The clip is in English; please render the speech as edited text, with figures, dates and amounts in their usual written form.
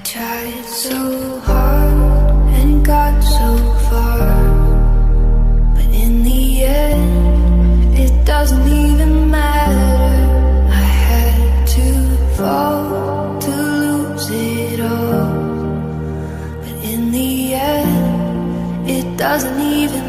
tried so hard and got so far, but in the end, it doesn't even matter. I had to fall to lose it all, but in the end, it doesn't even